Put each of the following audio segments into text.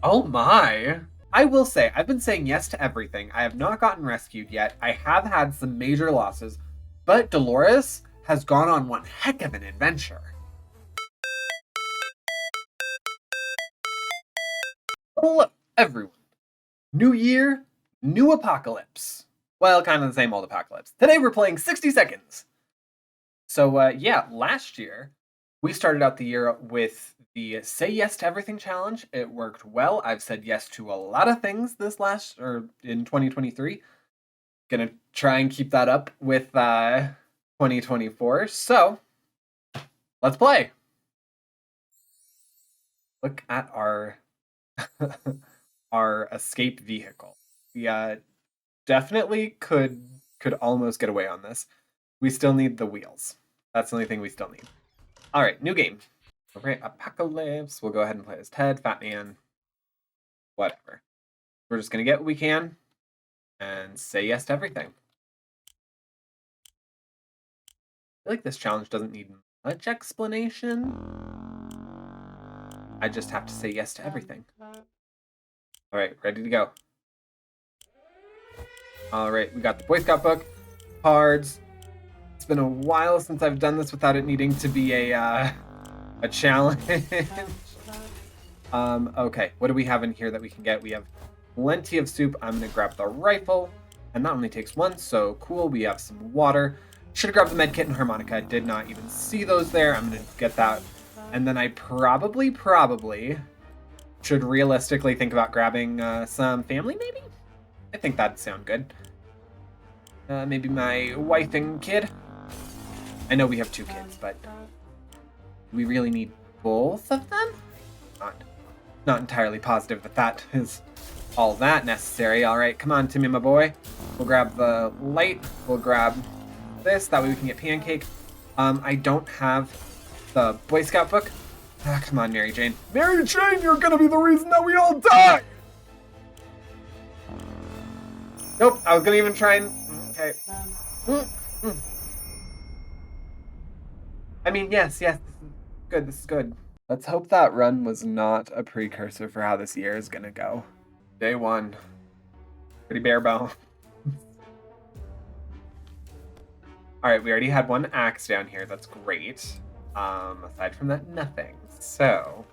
Oh my. I will say, I've been saying yes to everything. I have not gotten rescued yet. I have had some major losses, but Dolores has gone on one heck of an adventure. Hello, everyone. New year, new apocalypse. Well, kind of the same old apocalypse. Today we're playing 60 Seconds. So, yeah, last year we started out the year with the Say Yes to Everything challenge. It worked well. I've said yes to a lot of things in 2023. Gonna try and keep that up with 2024. So, let's play. Look at our our escape vehicle. We definitely could almost get away on this. We still need the wheels. That's the only thing we still need. All right, new game. Okay, Apocalypse. We'll go ahead and play as Ted, Fat Man, whatever. We're just gonna get what we can and say yes to everything. I feel like this challenge doesn't need much explanation. I just have to say yes to everything. All right, ready to go. All right, we got the Boy Scout book, cards. It's been a while since I've done this without it needing to be a challenge. Okay, what do we have in here that we can get? We have plenty of soup. I'm gonna grab the rifle, and that only takes one, so cool. We have some water. Should have grabbed the med kit and harmonica. Did not even see those there. I'm gonna get that, and then I probably should realistically think about grabbing some family, maybe? I think that'd sound good. Maybe my wife and kid. I know we have 2 kids, but do we really need both of them? Not entirely positive that is all that necessary. All right, come on, Timmy, my boy. We'll grab the light. We'll grab this. That way we can get pancake. I don't have the Boy Scout book. Ah, come on, Mary Jane. Mary Jane, you're gonna be the reason that we all die! Nope, I was gonna even try and... Okay. I mean, yes, this is good. Let's hope that run was not a precursor for how this year is gonna go. Day 1. Pretty bare bone. Alright, we already had 1 axe down here, that's great. Aside from that, nothing. So...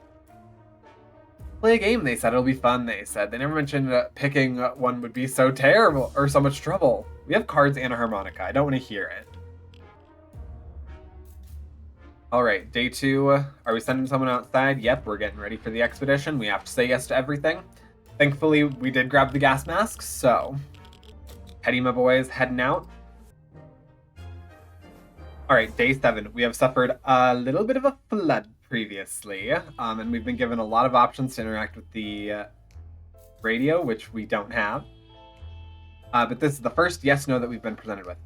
play a game, they said. It'll be fun, they said. They never mentioned picking one would be so terrible, or so much trouble. We have cards and a harmonica. I don't want to hear it. All right, day 2. Are we sending someone outside? Yep, we're getting ready for the expedition. We have to say yes to everything. Thankfully, we did grab the gas masks, so... Teddy, my boys, heading out. All right, day 7. We have suffered a little bit of a flood previously, and we've been given a lot of options to interact with the radio, which we don't have. But this is the first yes-no that we've been presented with.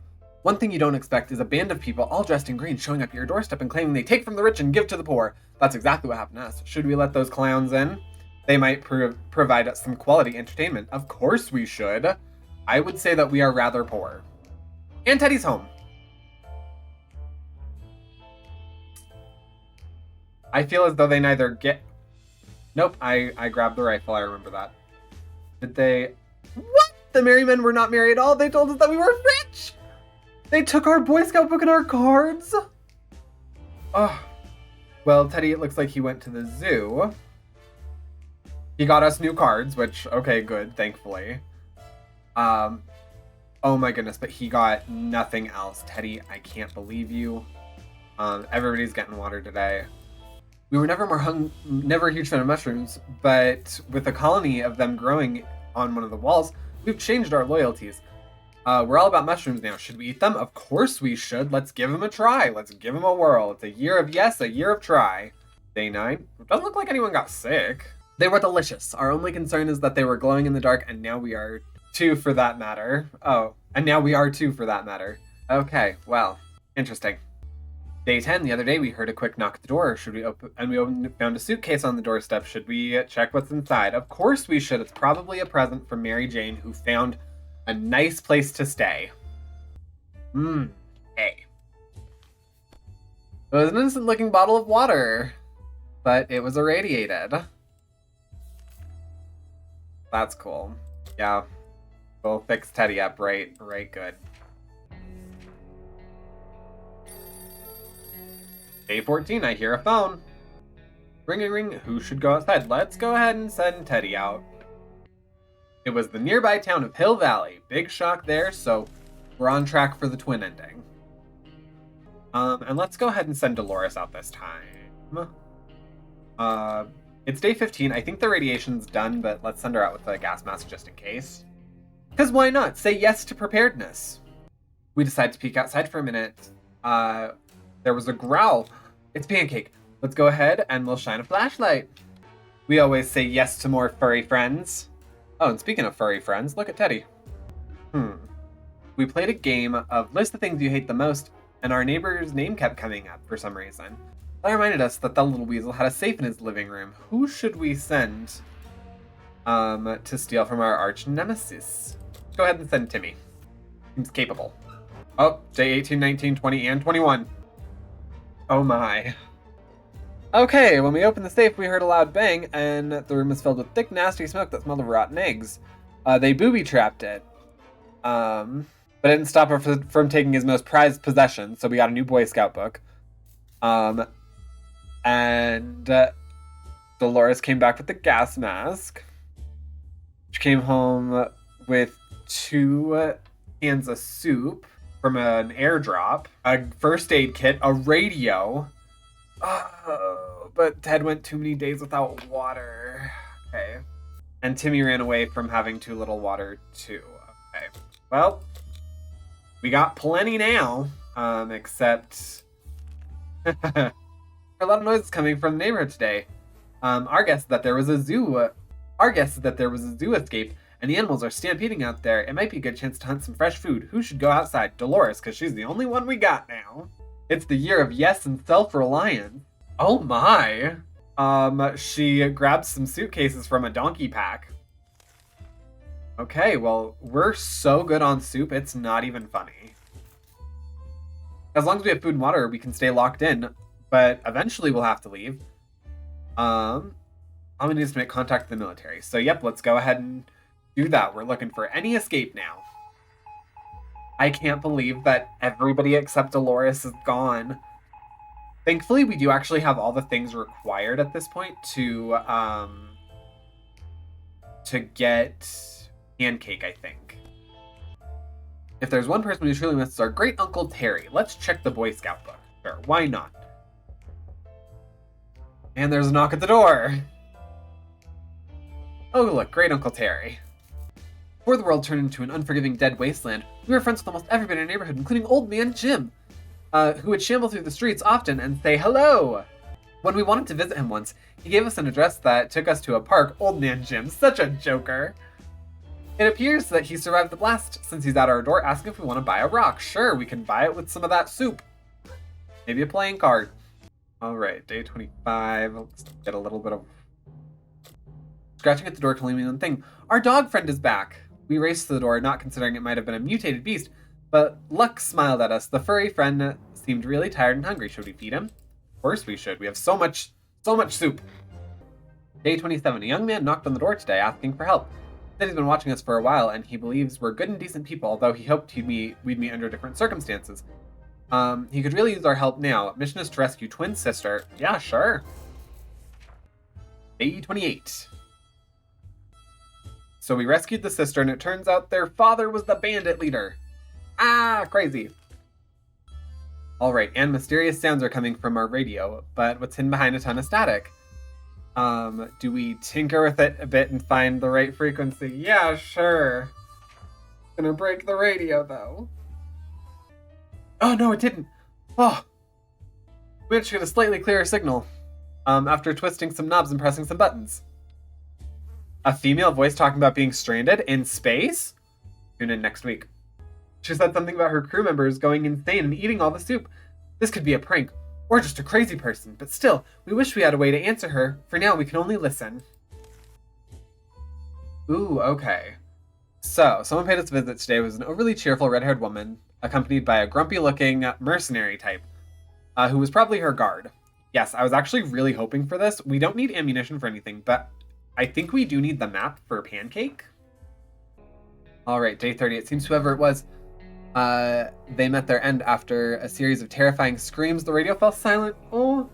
One thing you don't expect is a band of people all dressed in green showing up at your doorstep and claiming they take from the rich and give to the poor. That's exactly what happened to us. Should we let those clowns in? They might provide us some quality entertainment. Of course we should. I would say that we are rather poor. And Teddy's home. I feel as though they neither get... Nope, I grabbed the rifle, I remember that. Did they... What? The merry men were not merry at all. They told us that we were rich! They took our Boy Scout book and our cards? Oh. Well, Teddy, it looks like he went to the zoo. He got us new cards, which, okay, good, thankfully. Oh my goodness, but he got nothing else. Teddy, I can't believe you. Everybody's getting water today. We were never a huge fan of mushrooms, but with a colony of them growing on one of the walls, we've changed our loyalties. We're all about mushrooms now. Should we eat them? Of course we should. Let's give them a try. Let's give them a whirl. It's a year of yes, a year of try. Day 9. It doesn't look like anyone got sick. They were delicious. Our only concern is that they were glowing in the dark, and now we are too for that matter. Oh, and now we are too for that matter. Okay, well, interesting. Day 10, the other day we heard a quick knock at the door. Should we open? And we found a suitcase on the doorstep. Should we check what's inside? Of course we should. It's probably a present from Mary Jane, who found a nice place to stay. Hey. It was an innocent looking bottle of water, but it was irradiated. That's cool. Yeah. We'll fix Teddy up, right? Right, good. Day 14, I hear a phone. Ring, ring, who should go outside? Let's go ahead and send Teddy out. It was the nearby town of Hill Valley. Big shock there, so we're on track for the twin ending. And let's go ahead and send Dolores out this time. It's day 15. I think the radiation's done, but let's send her out with a gas mask just in case. Because why not? Say yes to preparedness. We decide to peek outside for a minute. There was a growl. It's Pancake. Let's go ahead and we'll shine a flashlight. We always say yes to more furry friends. Oh, and speaking of furry friends, look at Teddy. We played a game of list the things you hate the most, and our neighbor's name kept coming up for some reason. That reminded us that little weasel had a safe in his living room. Who should we send to steal from our arch nemesis? Go ahead and send Timmy. Seems capable. Oh, day 18, 19, 20, and 21. Oh my. Okay, when we opened the safe, we heard a loud bang, and the room was filled with thick, nasty smoke that smelled of rotten eggs. They booby-trapped it. But it didn't stop her from taking his most prized possession, so we got a new Boy Scout book. And Dolores came back with the gas mask. She came home with 2 cans of soup from an airdrop, a first aid kit, a radio. Oh, but Ted went too many days without water. Okay. And Timmy ran away from having too little water, too. Okay. Well, we got plenty now, except a lot of noises coming from the neighborhood today. Our guess is that there was a zoo escape, and the animals are stampeding out there. It might be a good chance to hunt some fresh food. Who should go outside? Dolores, because she's the only one we got now. It's the year of yes and self-reliance. Oh my. She grabbed some suitcases from a donkey pack. Okay, well, we're so good on soup, it's not even funny. As long as we have food and water, we can stay locked in, but eventually we'll have to leave. All we need is to make contact with the military. So yep, let's go ahead and do that. We're looking for any escape now. I can't believe that everybody except Dolores is gone. Thankfully, we do actually have all the things required at this point to get Pancake, I think. If there's one person we truly miss, it's our great Uncle Terry. Let's check the Boy Scout book. Sure, why not? And there's a knock at the door. Oh, look, great Uncle Terry. Before the world turned into an unforgiving dead wasteland, we were friends with almost everybody in our neighborhood, including Old Man Jim, who would shamble through the streets often and say hello. When we wanted to visit him once, he gave us an address that took us to a park. Old Man Jim, such a joker. It appears that he survived the blast, since he's at our door asking if we want to buy a rock. Sure, we can buy it with some of that soup. Maybe a playing card. Alright, day 25. Let's get a little bit of... Scratching at the door can only mean one thing. Our dog friend is back. We raced to the door, not considering it might have been a mutated beast, but luck smiled at us. The furry friend seemed really tired and hungry. Should we feed him? Of course we should. We have so much soup. Day 27. A young man knocked on the door today asking for help. He said he's been watching us for a while, and he believes we're good and decent people, although he hoped we'd meet under different circumstances. He could really use our help now. Mission is to rescue twin sister. Yeah, sure. Day 28. So we rescued the sister, and it turns out their father was the bandit leader. Ah, crazy. Alright, and mysterious sounds are coming from our radio, but what's hidden behind a ton of static? Do we tinker with it a bit and find the right frequency? Yeah, sure. Gonna break the radio, though. Oh, no, it didn't. Oh. We managed to get a slightly clearer signal, after twisting some knobs and pressing some buttons. A female voice talking about being stranded in space? Tune in next week. She said something about her crew members going insane and eating all the soup. This could be a prank, or just a crazy person, but still, we wish we had a way to answer her. For now, we can only listen. Ooh, okay. So, someone paid us a visit today. It was an overly cheerful red-haired woman, accompanied by a grumpy-looking mercenary type, who was probably her guard. Yes, I was actually really hoping for this. We don't need ammunition for anything, but I think we do need the map for Pancake. All right, day 30. It seems whoever it was, they met their end after a series of terrifying screams. The radio fell silent. Oh,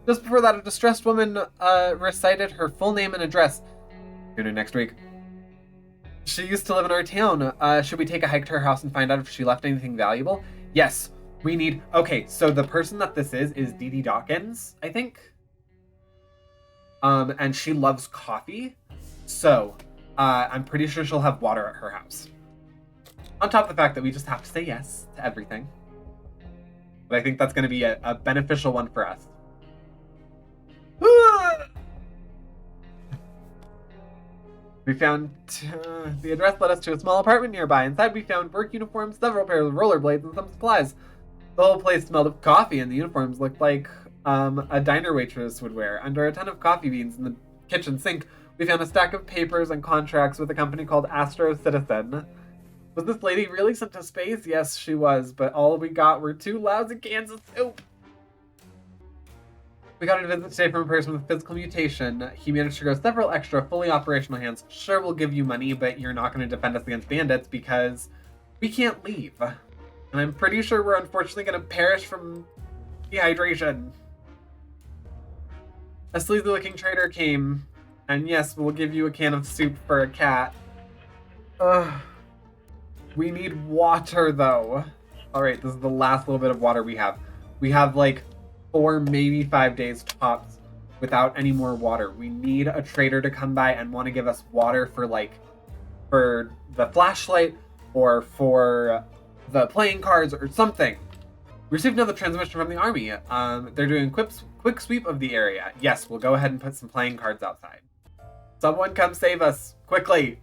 just before that, a distressed woman recited her full name and address. Tune in next week. She used to live in our town. Should we take a hike to her house and find out if she left anything valuable? Yes, we need... Okay, so the person that this is Dee Dee Dawkins, I think. And she loves coffee. So, I'm pretty sure she'll have water at her house. On top of the fact that we just have to say yes to everything. But I think that's going to be a beneficial one for us. We found the address led us to a small apartment nearby. Inside we found work uniforms, several pairs of rollerblades, and some supplies. The whole place smelled of coffee, and the uniforms looked like a diner waitress would wear. Under a ton of coffee beans in the kitchen sink, we found a stack of papers and contracts with a company called Astro Citizen. Was this lady really sent to space? Yes, she was, but all we got were 2 lousy cans of soup. We got a visit today from a person with physical mutation. He managed to grow several extra fully operational hands. Sure, we'll give you money, but you're not going to defend us against bandits because we can't leave. And I'm pretty sure we're unfortunately going to perish from dehydration. A sleazy-looking trader came, and yes, we'll give you a can of soup for a cat. We need water, though. Alright, this is the last little bit of water we have. We have, like, 4, maybe 5 days tops without any more water. We need a trader to come by and want to give us water for the flashlight or for the playing cards or something. We received another transmission from the army. They're doing a quick sweep of the area. Yes, we'll go ahead and put some playing cards outside. Someone come save us, quickly.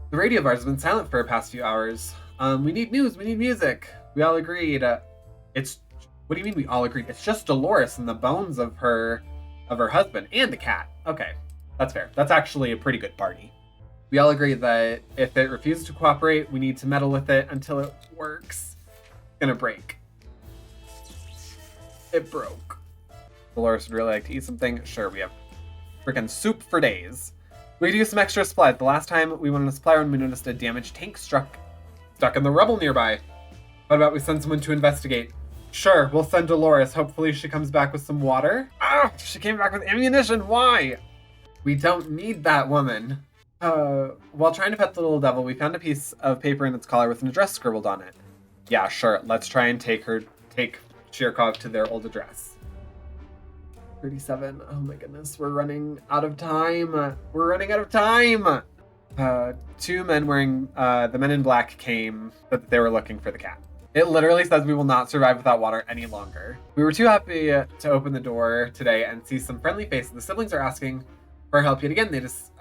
The radio bars have been silent for the past few hours. We need news, we need music. We all agreed. What do you mean we all agreed? It's just Dolores and the bones of her husband and the cat. Okay, that's fair. That's actually a pretty good party. We all agree that if it refuses to cooperate, we need to meddle with it until it works. It's gonna break. It broke. Dolores would really like to eat something. Sure, we have freaking soup for days. We could use some extra supplies. The last time we went on a supply run, we noticed a damaged tank stuck in the rubble nearby. What about we send someone to investigate? Sure, we'll send Dolores. Hopefully she comes back with some water. Ah, she came back with ammunition. Why? We don't need that woman. While trying to pet the little devil, we found a piece of paper in its collar with an address scribbled on it. Yeah, sure. Let's try and take Shirkov to their old address. 37. Oh my goodness, we're running out of time. We're running out of time. 2 men wearing the men in black came, but they were looking for the cat. It literally says we will not survive without water any longer. We were too happy to open the door today and see some friendly faces. The siblings are asking for help yet again. They just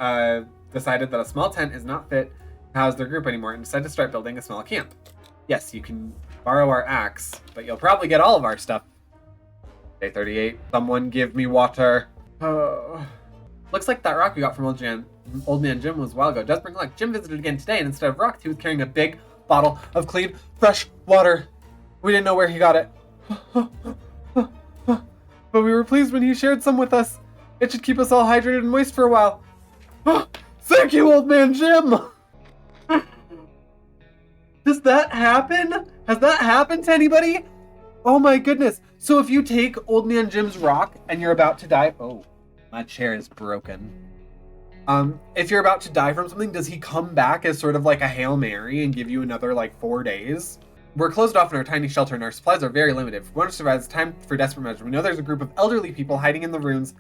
decided that a small tent is not fit to house their group anymore and decided to start building a small camp. Yes, you can borrow our axe, but you'll probably get all of our stuff. Day 38. Someone give me water. Oh. Looks like that rock we got from Old Man Jim was a while ago. Does bring luck. Jim visited again today, and instead of rocks, he was carrying a big bottle of clean, fresh water. We didn't know where he got it. But we were pleased when he shared some with us. It should keep us all hydrated and moist for a while. Thank you, Old Man Jim! Does that happen? Has that happened to anybody? Oh my goodness. So if you take Old Man Jim's rock and you're about to die... Oh, my chair is broken. If you're about to die from something, does he come back as sort of like a Hail Mary and give you another, 4 days? We're closed off in our tiny shelter and our supplies are very limited. If we want to survive, it's time for desperate measures. We know there's a group of elderly people hiding in the ruins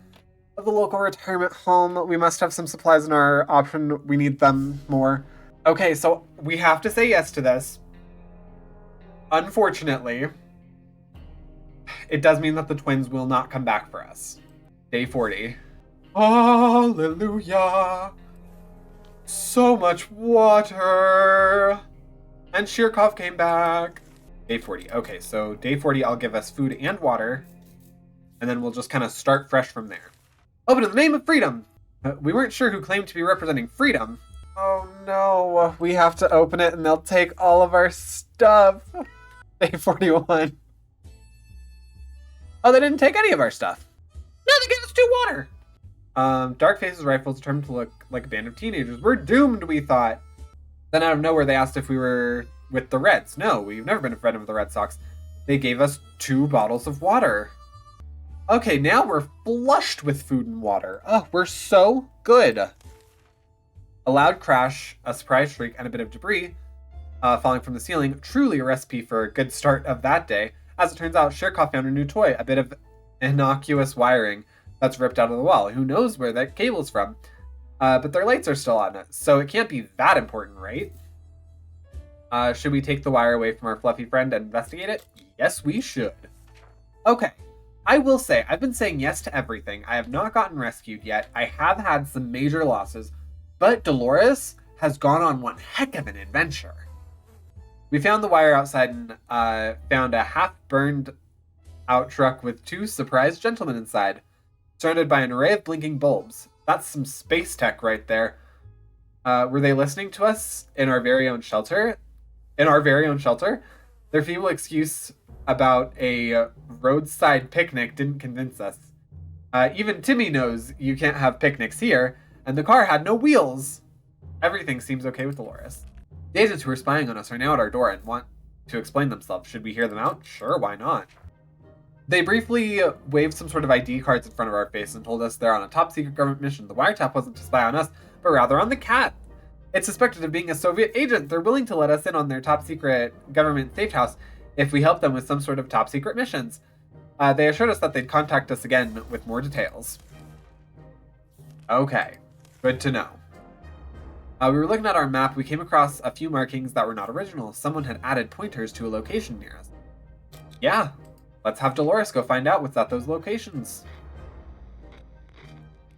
of the local retirement home. We must have some supplies in our option. We need them more. Okay, so we have to say yes to this. Unfortunately, it does mean that the twins will not come back for us. Day 40. Hallelujah! So much water! And Shirkov came back. Day 40. Okay, so day 40, I'll give us food and water. And then we'll just kind of start fresh from there. Open in the name of freedom! We weren't sure who claimed to be representing freedom. Oh no, we have to open it and they'll take all of our stuff. Day 41. Oh, they didn't take any of our stuff. No, they gave us 2 water. Dark Face's rifles determined to look like a band of teenagers. We're doomed, we thought. Then out of nowhere, they asked if we were with the Reds. No, we've never been a friend of the Red Sox. They gave us 2 bottles of water. Okay, now we're flushed with food and water. Oh, we're so good. A loud crash, a surprise shriek, and a bit of debris falling from the ceiling. Truly a recipe for a good start of that day. As it turns out, Shirkov found a new toy, a bit of innocuous wiring that's ripped out of the wall. Who knows where that cable's from? But their lights are still on, so it can't be that important, right? Should we take the wire away from our fluffy friend and investigate it? Yes, we should. Okay, I will say, I've been saying yes to everything. I have not gotten rescued yet. I have had some major losses, but Dolores has gone on one heck of an adventure. We found the wire outside and found a half-burned out truck with 2 surprised gentlemen inside, surrounded by an array of blinking bulbs. That's some space tech right there. Were they listening to us in our very own shelter? Their feeble excuse about a roadside picnic didn't convince us. Even Timmy knows you can't have picnics here, and the car had no wheels. Everything seems okay with Dolores. The agents who are spying on us are now at our door and want to explain themselves. Should we hear them out? Sure, why not? They briefly waved some sort of ID cards in front of our face and told us they're on a top-secret government mission. The wiretap wasn't to spy on us, but rather on the cat. It's suspected of being a Soviet agent. They're willing to let us in on their top-secret government safe house if we help them with some sort of top-secret missions. They assured us that they'd contact us again with more details. Okay, good to know. We were looking at our map. We came across a few markings that were not original. Someone had added pointers to a location near us. Yeah, let's have Dolores go find out what's at those locations.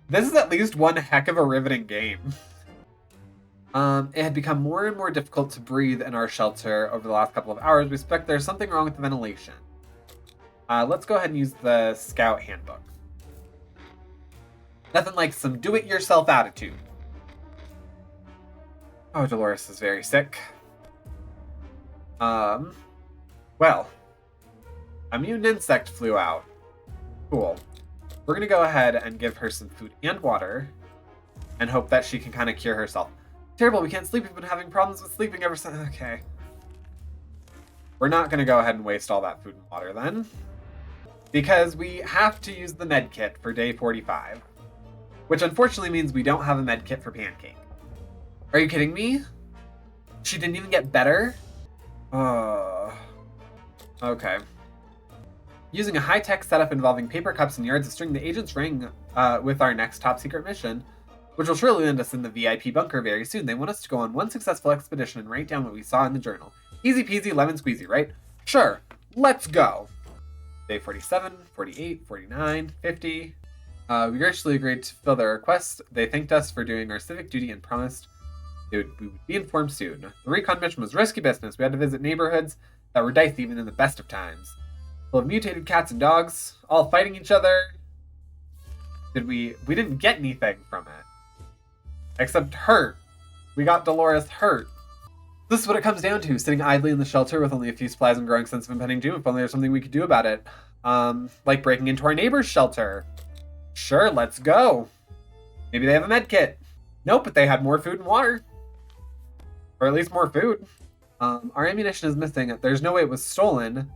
This is at least one heck of a riveting game. It had become more and more difficult to breathe in our shelter over the last couple of hours. We suspect there's something wrong with the ventilation. Let's go ahead and use the Scout Handbook. Nothing like some do-it-yourself attitude. Oh, Dolores is very sick. Well, a mutant insect flew out. Cool. We're gonna go ahead and give her some food and water and hope that she can kind of cure herself. Terrible, we can't sleep. We've been having problems with sleeping ever since. Okay. We're not gonna go ahead and waste all that food and water then, because we have to use the med kit for day 45, which unfortunately means we don't have a med kit for Pancake. Are you kidding me? She didn't even get better? Okay. Using a high-tech setup involving paper cups and yards of string, the agents rang with our next top-secret mission, which will surely land us in the VIP bunker very soon. They want us to go on one successful expedition and write down what we saw in the journal. Easy peasy, lemon squeezy, right? Sure, let's go. Day 47, 48, 49, 50. We graciously agreed to fill their request. They thanked us for doing our civic duty and promised we would be informed soon. The recon mission was risky business. We had to visit neighborhoods that were dicey even in the best of times. Full of mutated cats and dogs, all fighting each other. We didn't get anything from it. Except hurt. We got Dolores hurt. This is what it comes down to, sitting idly in the shelter with only a few supplies and growing sense of impending doom. If only there's something we could do about it. Like breaking into our neighbor's shelter. Sure, let's go. Maybe they have a med kit. Nope, but they had more food and water. Or at least more food. Our ammunition is missing. There's no way it was stolen.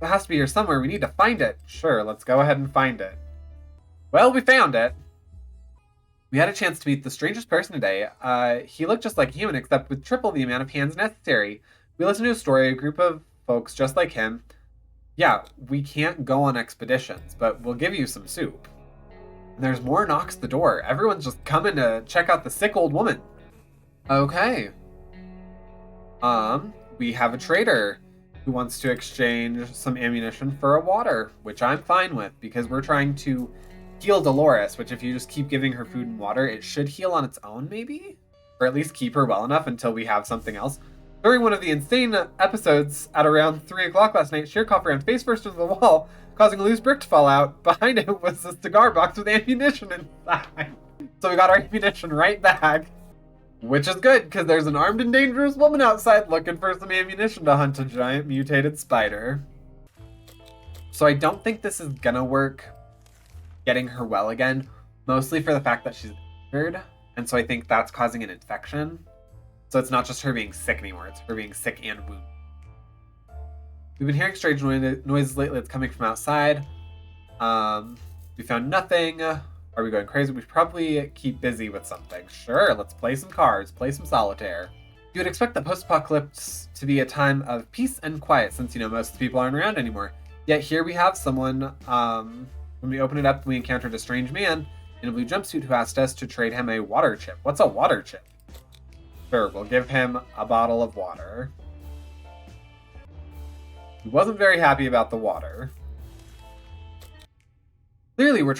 It has to be here somewhere. We need to find it. Sure, let's go ahead and find it. Well, we found it. We had a chance to meet the strangest person today. He looked just like a human, except with triple the amount of hands necessary. We listened to a story, a group of folks just like him. Yeah, we can't go on expeditions, but we'll give you some soup. And there's more knocks at the door. Everyone's just coming to check out the sick old woman. Okay. We have a trader who wants to exchange some ammunition for a water, which I'm fine with, because we're trying to heal Dolores, which if you just keep giving her food and water, it should heal on its own, maybe? Or at least keep her well enough until we have something else. During one of the insane episodes at around 3 o'clock last night, Shirkov ran face first into the wall, causing a loose brick to fall out. Behind it was a cigar box with ammunition inside. So we got our ammunition right back. Which is good, because there's an armed and dangerous woman outside looking for some ammunition to hunt a giant mutated spider. So I don't think this is gonna work getting her well again. mostly for the fact that she's injured, and so I think that's causing an infection. So it's not just her being sick anymore; it's her being sick and wounded. We've been hearing strange noises lately. It's coming from outside. We found nothing. Are we going crazy? We should probably keep busy with something. Sure, let's play some cards, play some solitaire. You would expect the post-apocalypse to be a time of peace and quiet, since most of the people aren't around anymore. Yet here we have someone. When we opened it up, we encountered a strange man in a blue jumpsuit who asked us to trade him a water chip. What's a water chip? Sure, we'll give him a bottle of water. He wasn't very happy about the water. Clearly, we're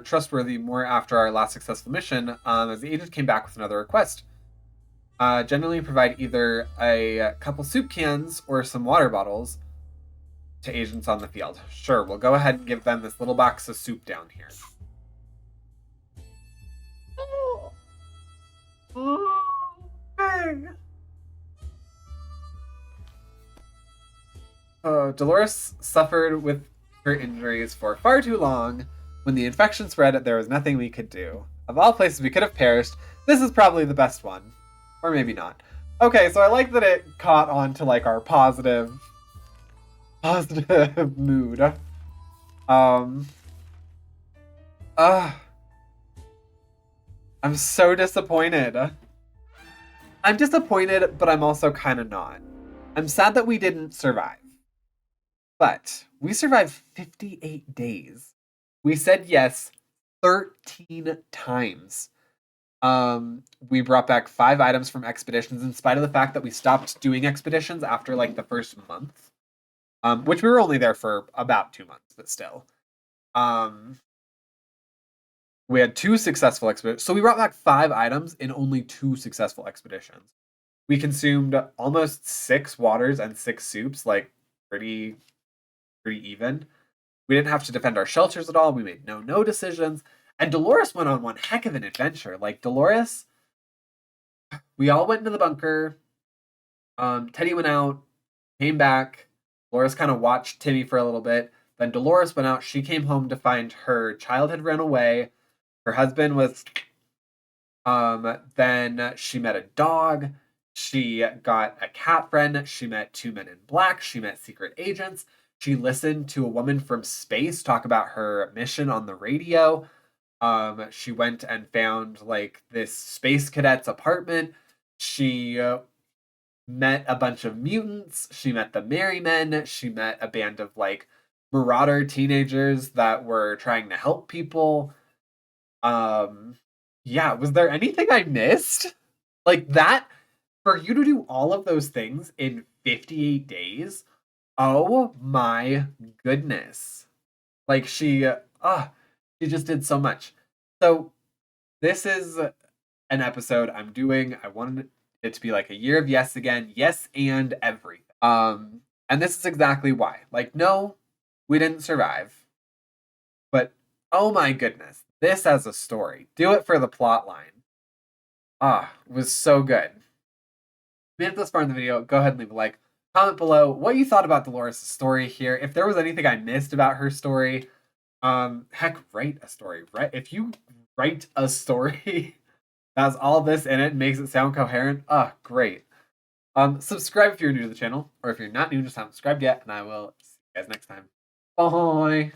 trustworthy more after our last successful mission, as the agent came back with another request. Generally provide either a couple soup cans or some water bottles to agents on the field. Sure, we'll go ahead and give them this little box of soup down here. Dolores suffered with her injuries for far too long. When the infection spread, there was nothing we could do. Of all places we could have perished, this is probably the best one. Or maybe not. Okay, so I like that it caught on to like our positive mood. I'm so disappointed. I'm disappointed, but I'm also kind of not. I'm sad that we didn't survive. But we survived 58 days. We said yes 13 times. We brought back 5 items from expeditions in spite of the fact that we stopped doing expeditions after like the first month. Which we were only there for about 2 months, but still. We had 2 successful expeditions. So we brought back 5 items in only 2 successful expeditions. We consumed almost 6 waters and 6 soups, like pretty even. We didn't have to defend our shelters at all. We made no decisions. And Dolores went on one heck of an adventure. Like Dolores, we all went into the bunker. Teddy went out, came back. Dolores kind of watched Timmy for a little bit. Then Dolores went out. She came home to find her child had run away. Her husband was. Then she met a dog. She got a cat friend. She met 2 men in black. She met secret agents. She listened to a woman from space talk about her mission on the radio. She went and found like this space cadet's apartment. She met a bunch of mutants. She met the Merry Men. She met a band of like marauder teenagers that were trying to help people. Yeah, was there anything I missed? Like that, for you to do all of those things in 58 days? Oh my goodness. Like she just did so much. So this is an episode I'm doing. I wanted it to be like a year of yes again. Yes and everything. And this is exactly why. Like, no, we didn't survive. But oh my goodness, this as a story. Do it for the plot line. It was so good. If you made it this far in the video, go ahead and leave a like. Comment below what you thought about Dolores' story here. If there was anything I missed about her story, heck, write a story. Right? If you write a story that has all this in it and makes it sound coherent, great. Subscribe if you're new to the channel, or if you're not new, just haven't subscribed yet, and I will see you guys next time. Bye.